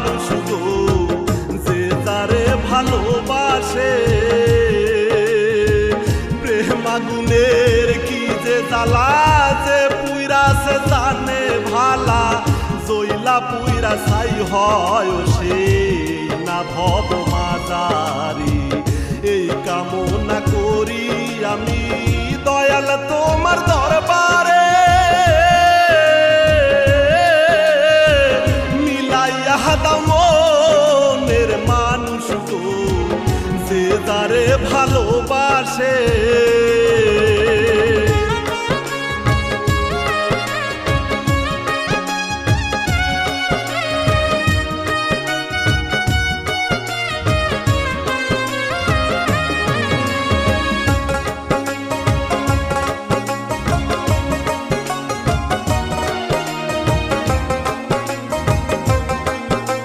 মানুষ গো যে যারে ভালোবাসে প্রেম আগুনের কি যে জ্বালা যে পুইরাছে জানে ভালা জইলা পুইরা ছাই হয় সেই না ভব মাজারি এই কামনা করি আমি দয়াল তোমার দরবারে মিলাইয়া দাও মনের মানুষ গো যে তারে ভালোবাসে।